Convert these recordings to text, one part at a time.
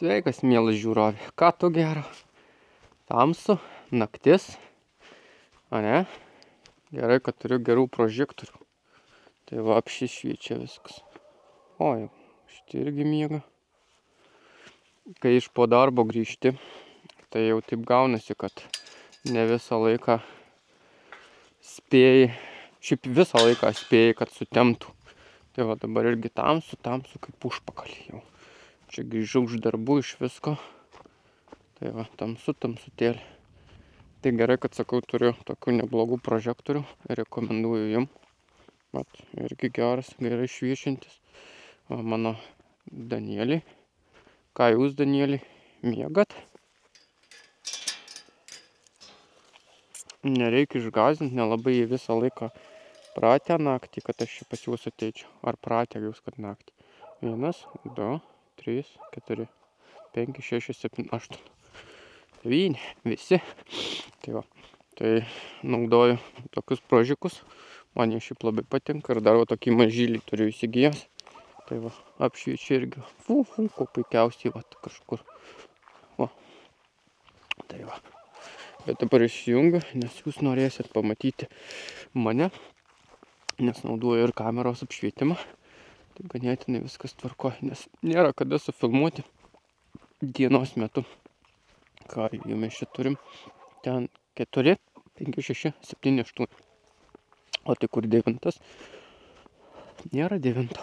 Sveikas, mielas žiūrovė. Ką tu gero? Tamsu, naktis. A ne? Gerai, kad turiu gerų prožektorių. Tai va, apsišviečia viskas. O, jau, šitie irgi miega. Kai iš po darbo grįžti, tai jau taip gaunasi, kad ne visą laiką spėjai, šiaip visą laiką spėjai, kad sutemtų. Tai va, dabar irgi tamsu kaip užpakalį jau. Čia grįžau iš darbų, iš visko. Tai va, tamsutėlį. Tai gerai, kad sakau, turiu tokių neblogų prožektorių. Rekomenduoju jum. Vat, irgi geras, gerai šviešiantis. Va, mano Danieliai. Ką jūs, Danieliai, miegat? Nereikia išgąsdinti, nelabai jį visą laiką pratę naktį, kad aš čia pas jūs ateičiau. Ar pratę jūs, kad naktį? 1, 2, 3, 4, 5, 6, 7, 8. 9, visi. Tai va, tai naudoju tokius prožikus. Man jie šiaip labai patinka ir dar va tokį mažylį turiu įsigijęs. Tai va, apšviečia irgi. Ko puikiausiai va kažkur. Va. Tai va. Bet dabar išjungiu, nes jūs norėsit pamatyti mane. Nes naudoju ir kameros apšvietimą. Tai ganėtinai viskas tvarko, nes nėra kada sufilmuoti dienos metu. Ką jau mes čia turim? Ten 4, 5, 6, 7, 8. O tai kur 9? Nėra 9.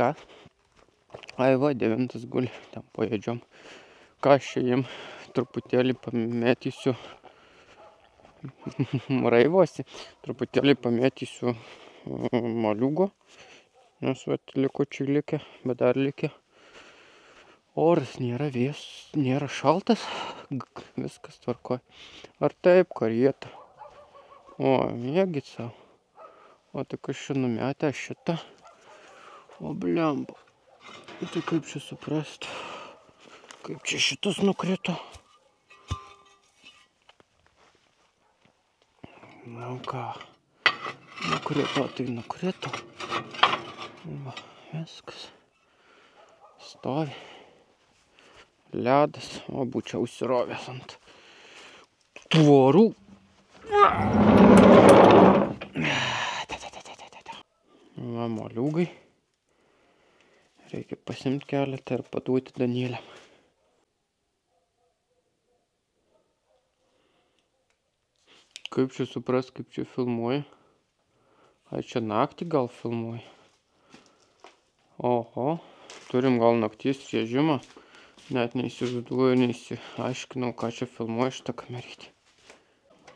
Ką? Ai va, 9 guli ten po ėdžiom. Ką aš čia jiem truputėlį pametysiu. Raivosi. Truputėlį pametysiu moliūgo. Nes vat likučiai likę, bet dar likę. Oras nėra vės, nėra šaltas. Viskas tvarkoja. Ar taip, karieta? O, mėgit savo. O tai kas čia numetę šitą? O, blemba. Tai kaip čia suprast? Kaip čia šitas nukrito? Na ką? Nukrito, tai nukrito. Va, viskas. Stovi. Ledas. O, būčiau užsirovęs ant tvorų. Va, moliūgai. Reikia pasimti keletą ir paduoti Danieliam. Kaip čia supras, kaip čia filmuoji? Ai, čia naktį gal filmuoji? Oho, turim gal nakties režimą. Net neįsivaizduoju, neįsiaiškinau, ką čia filmuoja šitą kamerytį.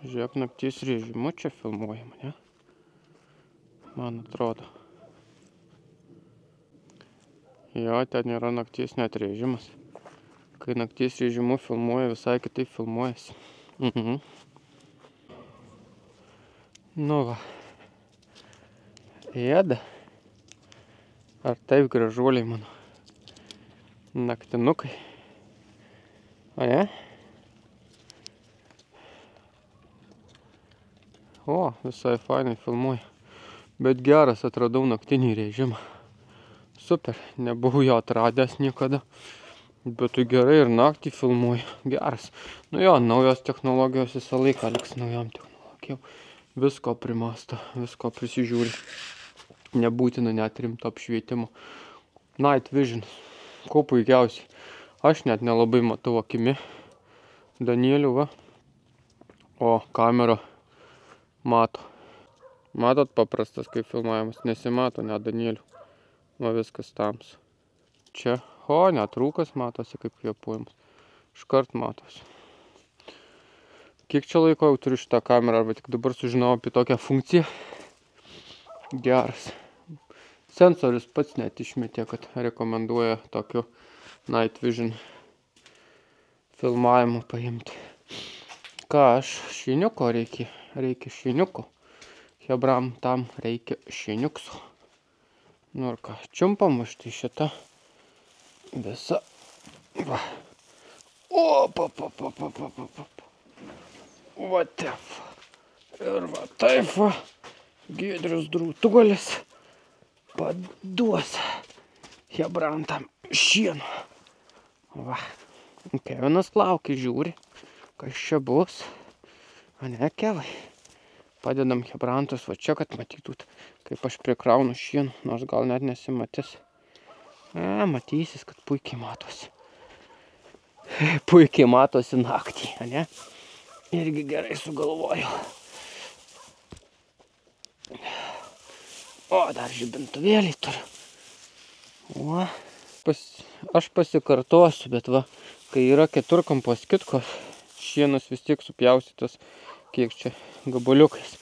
Žiūrėk, nakties režimu čia filmuojama, ne? Man atrodo. Jo, ten yra nakties net režimas. Kai nakties režimu filmuoja, visai kitaip filmuojasi. Nu va. Ėda. Ar taip gražuoliai mano naktinukai? A ne? O, visai fainai filmuoja. Bet geras, atradau naktinį režimą. Super, nebuvau jo atradęs niekada. Bet tu gerai ir naktį filmuoja. Geras. Nu jo, naujos technologijos visą laiką liks naujam technologijom. Visko primasta, visko prisižiūri. Nebūtina net rimto apšvietimo. Night vision. Ko puikiausiai. Aš net nelabai matau akimi Danielių, va. O kamera mato. Matot paprastas, kaip filmavimas. Nesimato net Danielių. Va, viskas tamsu. Čia. O, net rūkas matosi, kaip kvėpuojamas. Iškart matosi. Kiek čia laiko jau turiu šitą kamerą, arba tik dabar sužinau apie tokią funkciją. Geras. Sensorius pats net išmetė, kad rekomenduoja tokiu Night Vision filmavimu paimti. Ką aš? Šiniuko reikia? Reikia šiniuko. Hebram tam reikia šiniukso. Nu ir ką? Čiumpam aš tai šitą visą. Va. Va taip. Ir va taip va. Giedrius drūtugolis paduos hebrantam šieno. Va. Kevinas laukia, žiūri, kas čia bus. A ne, Kevai. Padedam hebrantus va čia, kad matytut, kaip aš prikraunu šienų, nors gal net nesimatys. Matysis, kad puikiai matosi. Puikiai matosi naktį, ne? Irgi gerai sugalvoju. O, dar žibintuvėlį turiu. O, aš pasikartosiu, bet va, kai yra keturkampos kitkos, šienas vis tiek supjaustytas, kiek čia gabaliukais.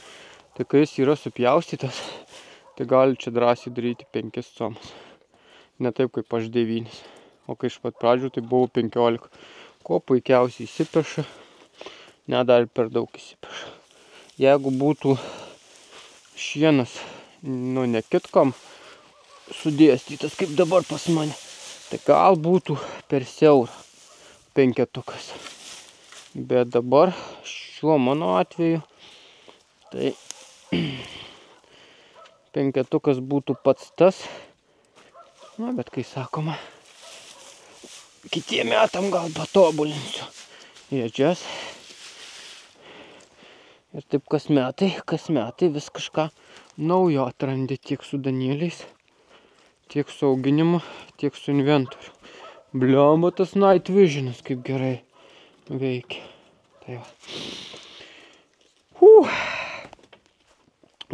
Tai kai jis yra supjaustytas, tai gali čia drąsiai daryti 5 comus. Ne taip kaip aš 9. O kai iš pat pradžių tai buvo 15. Ko puikiausiai įsipeša, ne dar per daug įsipeša. Jeigu būtų šienas, ne kitkom sudėstytas, kaip dabar pas mane, tai gal būtų per siaurą 5. Bet dabar šiuo mano atveju, tai 5 būtų pats tas. Na, bet kai sakoma, kitiem metam gal patobulinsiu ėdžias. Ir taip kas metai vis kažką naujo atrandi tiek su Danieliais, tiek su auginimu, tiek su inventoriu. Bliamba tas Night Visionas kaip gerai veikia. Tai va.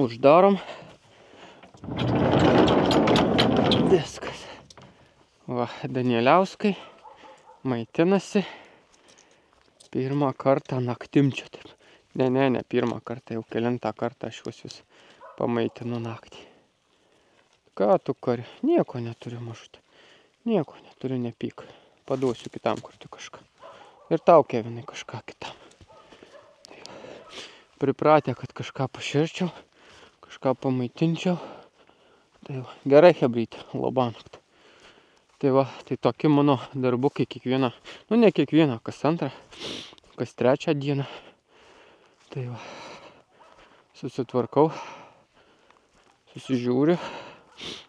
Uždarom. Viskas. Va, Danieliauskai maitinasi pirmą kartą naktim čia taip. Ne, pirmą kartą, jau kelintą kartą aš juos vis pamaitinu naktį. Ką tu kari? Nieko neturiu, mažutė. Nieko neturiu, nepyk. Paduosiu kitam kartu kažką. Ir tau, Kevinai, kažką kitam. Tai pripratę, kad kažką pašerčiau, kažką pamaitinčiau. Tai va, gerai, hebrytė, labanakt. Tai va, tai tokie mano darbukai kiekvieną, ne kiekvieną, kas antrą, kas trečią dieną. Tai va, susitvarkau, susižiūriu.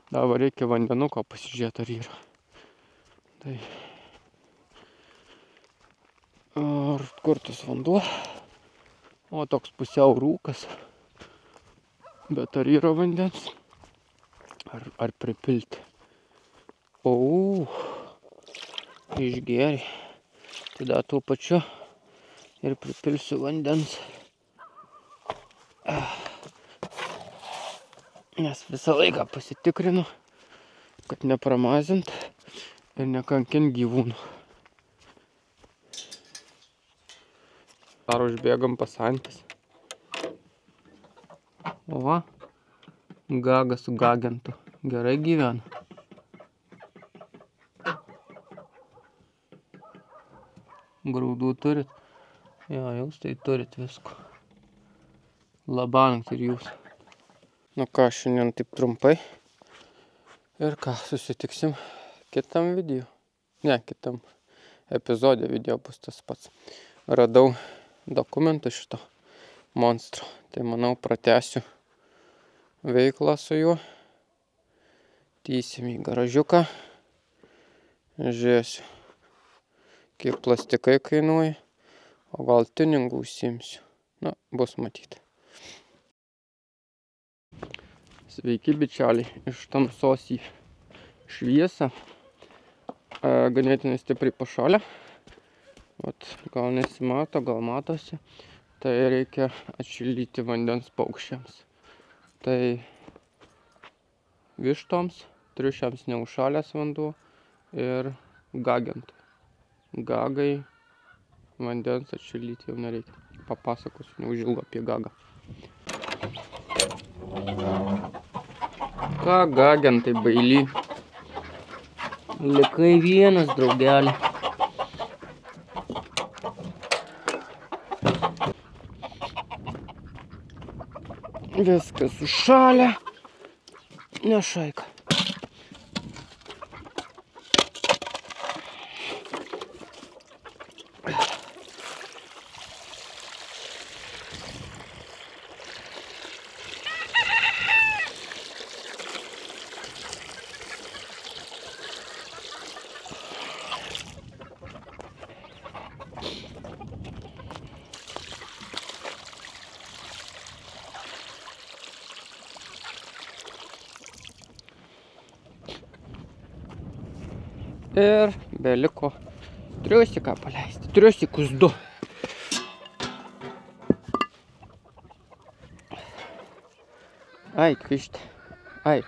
Dabar reikia vandenuko pasižiūrėti, ar yra. Tai. Ar kur tas vanduo? O toks pusiau rūkas. Bet ar yra vandens? Ar pripilti? Išgėri. Tada tuo pačiu ir pripilsiu vandens. Nes visą laiką pasitikrinu, kad nepramazint ir nekankint gyvūnų. Dar užbėgam pas antis. O va, gaga su gagentu. Gerai gyvena. Grūdų turit? Jo, jūs tai turit visko. Labanakt ir jūs. Nu ką, šiandien taip trumpai. Ir ką, susitiksim kitam video. Ne, kitam epizode video bus tas pats. Radau dokumentą šito monstro. Tai manau pratęsiu veiklą su juo. Tysim į garažiuką. Žiūrėsiu, kiek plastikai kainuoja. O gal tuningų užsiimsiu. Na, bus matyti. Sveiki, bičialiai. Iš tamsos į šviesą. Ganėtinai stipriai pašalę. Gal nesimato, gal matosi. Tai reikia atšildyti vandens paukščiams. Tai vištoms, triušiams neužšalęs vanduo ir gagentui. Gagai vandens atšildyti jau nereikia. Papasakosiu neužilgo apie gagą. Ką gagentai baily? Likai vienas, draugelį. Viskas sušalę. Nešaika. Ir beliko triusiką paleisti. Triusikus 2. Aik, vištė. Aik.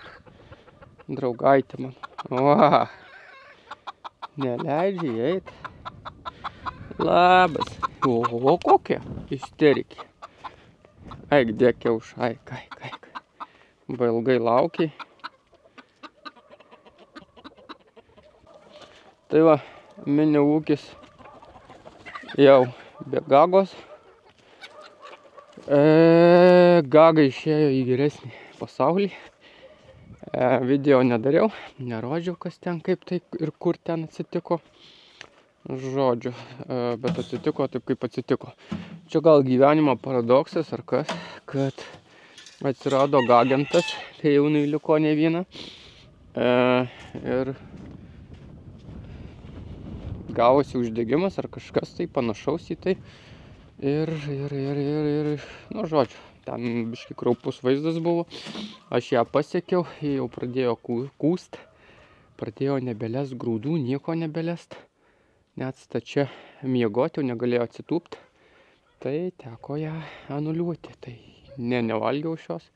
Draugaitė man. Va. Neleidžia įeit. Labas. O kokia isterikė. Aik, dėkia už. Aik. Ba ilgai laukiai. Tai va, mini ūkis jau be Gagos. Gaga išėjo į geresnį pasaulį. Video nedariau, nerodžiau, kas ten kaip tai ir kur ten atsitiko. Žodžiu, bet atsitiko taip, kaip atsitiko. Čia gal gyvenimo paradoksas ar kas, kad atsirado Gagentas, kai jau neliko ne vieną. Ir gavosi uždegimas ar kažkas tai panašaus į tai. Ir, nu žodžiu, ten biškai kraupus vaizdas buvo. Aš ją pasiekiau, jie jau pradėjo kūst, pradėjo nebelest grūdų, nieko nebelest. Net stačia miegoti, jau negalėjo atsitūpti. Tai teko ją anuliuoti. Tai nevalgiau šios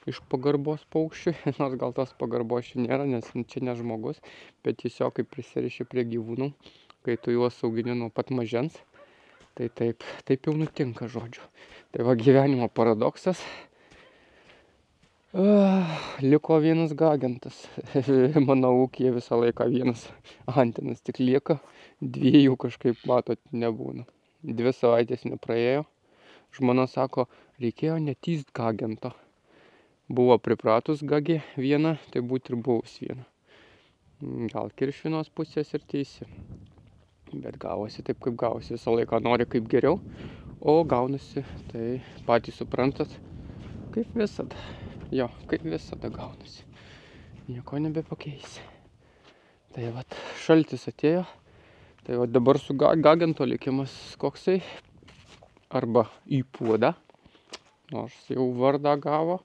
iš pagarbos paukščiui, nors gal tos pagarbos čia nėra, nes čia ne žmogus, bet tiesiog kaip prisiriši prie gyvūnų, kai tu juos augini nuo pat mažens. Tai taip jau nutinka, žodžiu. Tai va gyvenimo paradoksas. Liko vienas Gagentas. Mano ūkyje visą laiką vienas antinas tik lieka. 2 kažkaip, matot, nebūna. 2 savaitės nepraėjo. Žmona sako, reikėjo netyst Gagento. Buvo pripratus Gagė vieną, tai būt ir buvus vieną. Gal ir iš vienos pusės ir teisi. Bet gavosi taip, kaip gavosi. Visą laiką nori kaip geriau, o gaunasi, tai patys suprantat, kaip visada. Jo, kaip visada gaunasi. Nieko nebepakeisi. Tai vat, šaltis atėjo. Tai vat dabar su Gagento likimas koksai. Arba į puodą, nors jau vardą gavo,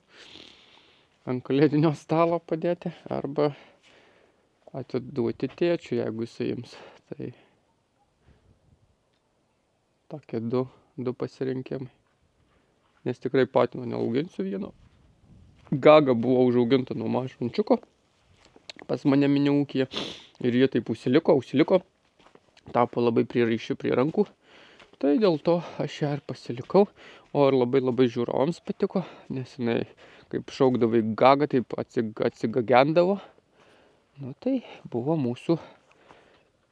ant kalėdinio stalo padėti, arba atiduoti tėčiui, jeigu jisai ims. Tai tokie du pasirinkimai. Nes tikrai patino neauginsiu vieno. Gaga buvo užauginta nuo mažančiuko pas mane mini ūkyje. Ir jie taip užsiliko. Tapo labai priraišiu prie rankų. Tai dėl to aš ją ir pasilikau. O ir labai žiūrovams patiko. Nes jinai kaip šaukdavai Gaga, taip atsigagendavo. Nu tai buvo mūsų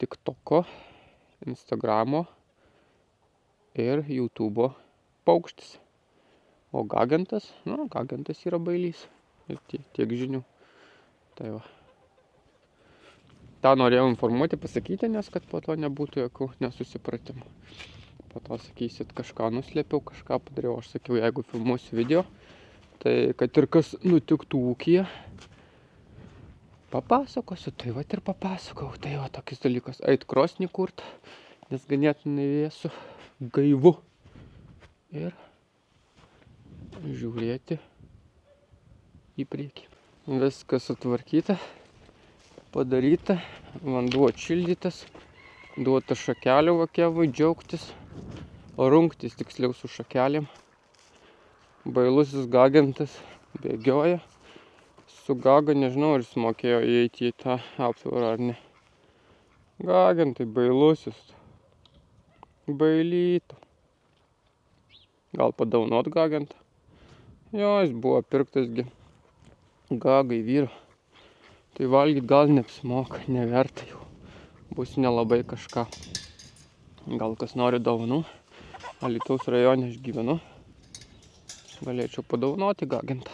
TikToko, Instagramo ir YouTube'o paukštis. O Gagentas, Gagentas yra bailys. Ir tiek žinių. Tai va. Ta norėjau informuoti, pasakyti, nes kad po to nebūtų jokių nesusipratimų. Po to sakysit, kažką nuslėpiau, kažką padariau. Aš sakiau, jeigu filmuosiu video, tai kad ir kas nutiktų ūkyje, papasakosiu. Tai va ir papasakau. Tai va tokis dalykas. Eit krosnį kurt, nes ganėtinai vėsu. Gaivu ir žiūrėti į priekį. Viskas sutvarkyta, padaryta, vanduo atšildytas, duota šakelių vakevui džiaugtis, rungtis tiksliau su šakelėm. Bailusis Gagentas bėgioja. Su Gaga nežinau, ar jis mokėjo įeiti į tą aptvarą ar ne. Gagentai bailusis. Bailyto. Gal padaunot Gagentą? Jo, jis buvo pirktasgi Gagai vyro. Tai valgyt gal neapsimoka, neverta jau. Bus nelabai kažką. Gal kas nori dovanų. Alytaus rajone aš gyvenu. Galėčiau padaunoti Gagentą.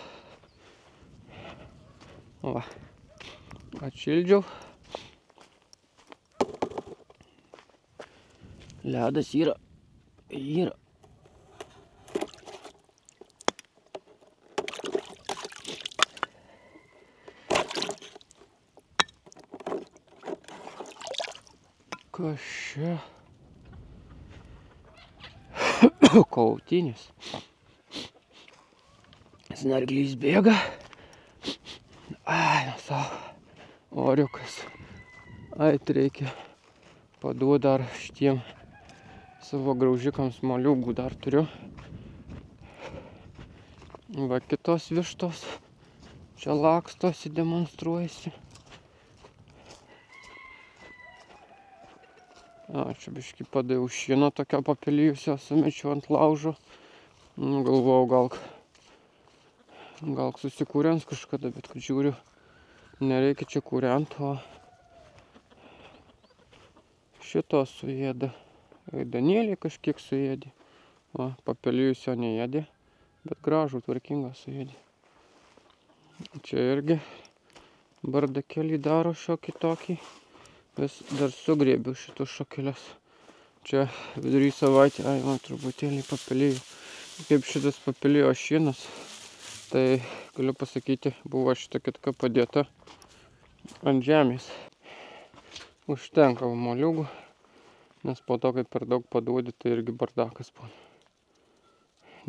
Va. Atšildžiau. Ledas yra. Kas čia? Kautynės. Snarglys bėga. Ai, savo. Oriukas. Ait reikia paduoti dar šitiem savo graužikams moliūgų dar turiu. Va kitos vištos čia lakstosi, demonstruojasi. Čia biškį padėjau šieno tokio papelijusio, sumečiau ant laužo. Galvojau, gal susikūrens kažkada, bet kad žiūriu, nereikia čia kūrent, o šito suėdė. Danielį kažkiek suėdė. O papelijusio neėdė, bet gražų, tvarkingą suėdė. Čia irgi bardakėlį daro šiokį tokį. Vis dar sugrėbiu šitus šakelės. Čia vidury savaitę, truputėlį papelijų. Kaip šitas papilijo šienas, tai galiu pasakyti, buvo šita kitka padėta ant žemės. Užtenka moliūgų, nes po to, kai per daug paduodi, tai irgi bardakas būna.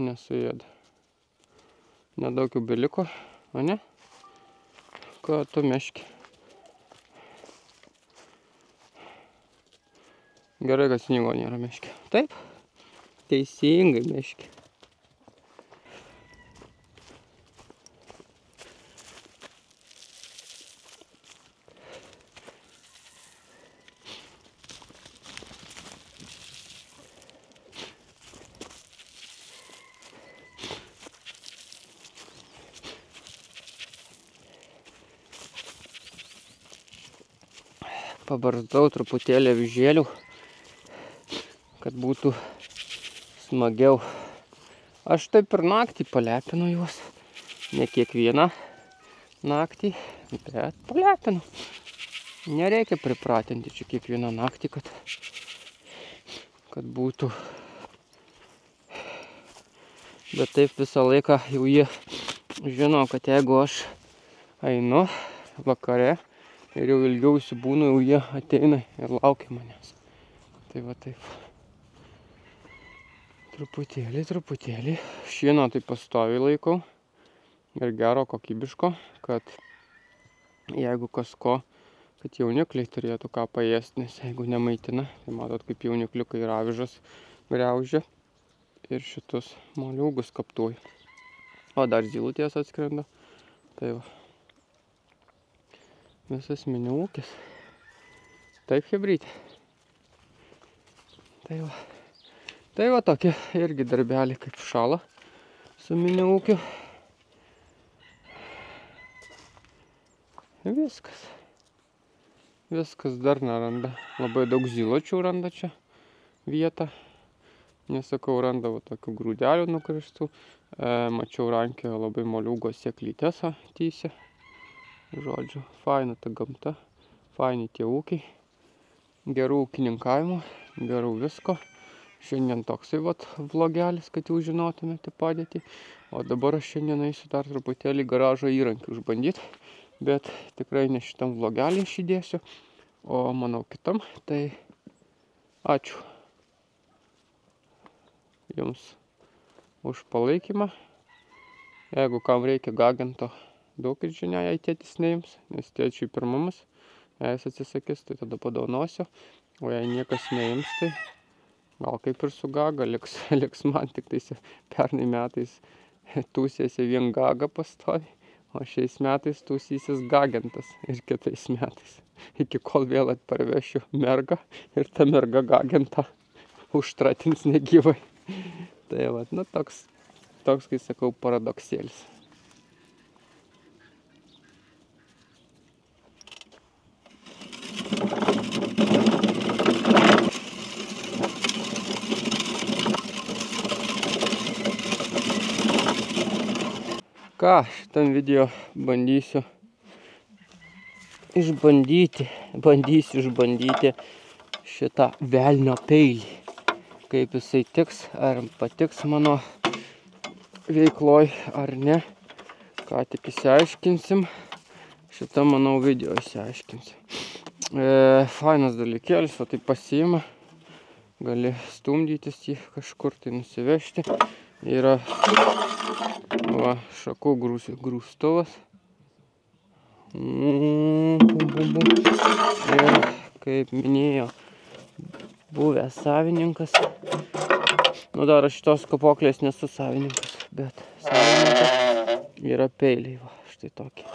Nesuėda. Nedaug jų beliko, o ne? Ką tu meški? Gerai, kad snygo nėra meški. Taip, teisingai meški. Pabarzdau truputėlį avižėlių, kad būtų smagiau. Aš taip ir naktį palepinu juos. Ne kiekvieną naktį, bet palepinu. Nereikia pripratinti čia kiekvieną naktį, kad būtų. Bet taip visą laiką jau jie žino, kad jeigu aš einu vakare ir jau ilgiau įsibūnu, jau jie ateina ir laukia manęs. Tai va taip. Truputėlį. Šieno tai pastoviai laikau. Ir gero, kokybiško, kad jeigu kažko, kad jaunikliai turėtų ką paėsti, nes jeigu nemaitina, tai matot, kaip jaunikliukai ir avižas griaužia ir šitus moliūgus kaptuoja. O dar zylutės atskrenda. Tai va. Visas mini ūkis. Taip, hebrytė. Tai va tokie irgi darbeliai kaip šala su mini ūkiu. Viskas dar neranda. Labai daug zyločių randa čia vietą. Nesakau, randa va tokių grūdelių nukristų. Mačiau rankioje labai moliūgo sėklytės tysė. Žodžiu, faina ta gamta, faini tie ūkiai, gerų ūkininkavimo, gerų visko. Šiandien toksai vat vlogelis, kad jau žinotumėte padėtį. O dabar aš šiandien eisiu dar truputėlį garažo įrankį išbandyti, bet tikrai ne šitam vlogelį aš įdėsiu, o manau kitam. Tai ačiū Jums už palaikymą. Jeigu kam reikia gaginto, duokit žinia, jei tėtis neims, nes tėčiui pirmumas, jei jis atsisakys, tai tada padovanosiu, o jei niekas neims, tai gal kaip ir su gaga liks man, tik tais pernai metais tūsėsi vien gaga pastovi, o šiais metais tūsysis gagintas ir kitais metais, iki kol vėl parvešiu mergą ir ta merga gagintą užtratins negyvai. Tai va, nu toks, kai sakau, paradoksėlis. Ką, šitam video bandysiu išbandyti šitą velnio peilį. Kaip jisai tiks, ar patiks mano veikloj ar ne. Ką tik išsiaiškinsim. Šitą, manau, video išsiaiškinsim. Fainas dalykėlis, o tai pasiima. Gali stumdytis jį kažkur tai nusivežti. Yra va, šakų grūstuvas. Ir kaip minėjo buvęs savininkas. Nu, dar šitos kapoklės nesu savininkas, bet savininkas yra peiliai, va, štai tokie.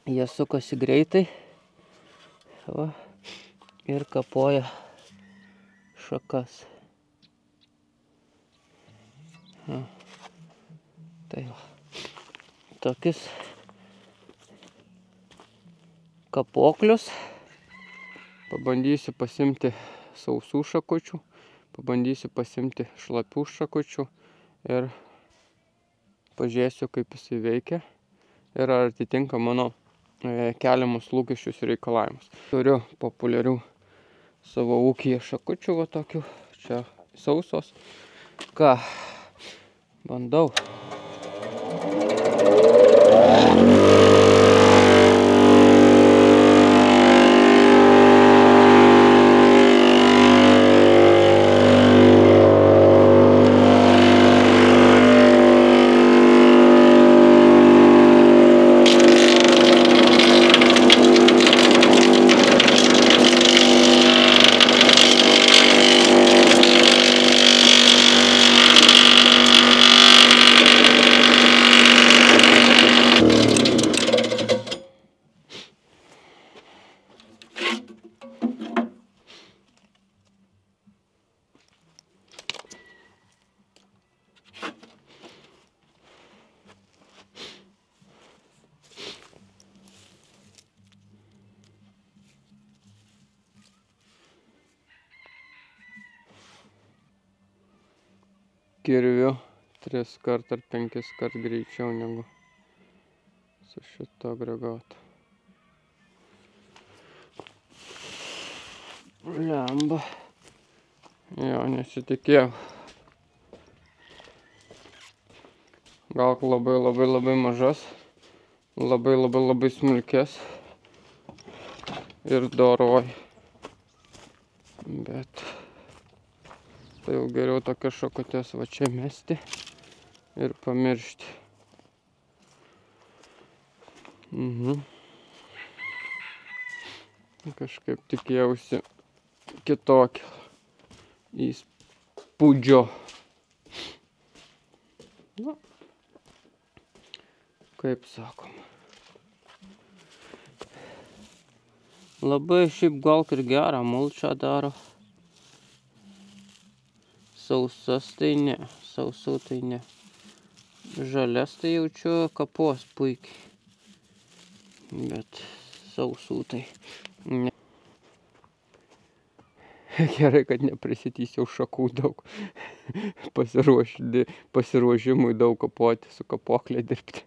Jie sukasi greitai, va, ir kapoja šakas. Tai va, tokius kapoklius pabandysiu pasimti sausų šakučių, pabandysiu pasimti šlapių šakučių ir pažiūrėsiu, kaip jisai veikia ir ar atitinka mano keliamus lūkesčius ir reikalavimus. Turiu populiarių savo ūkyje šakučių, va tokių, čia sausos. Ką, bandau. Kirviu 3 kart ar 5 kart greičiau negu su šito agregatu. Lemba. Jo, nesitikėjau. Gal labai mažas, labai smulkės ir doroj. Bet tai jau geriau tokias šakutės va čia mesti ir pamiršti. Kažkaip tikėjausi kitokio įspūdžio. Na, kaip sakom. Labai šiaip gal ir gerą mulčą daro. Sausas tai ne, sausų tai ne. Žalias tai jaučiu kapos puikiai. Bet sausų tai ne. Gerai, kad neprisitysiau šakų daug. Pasiruošimui daug kapoti, su kapoklė dirbti.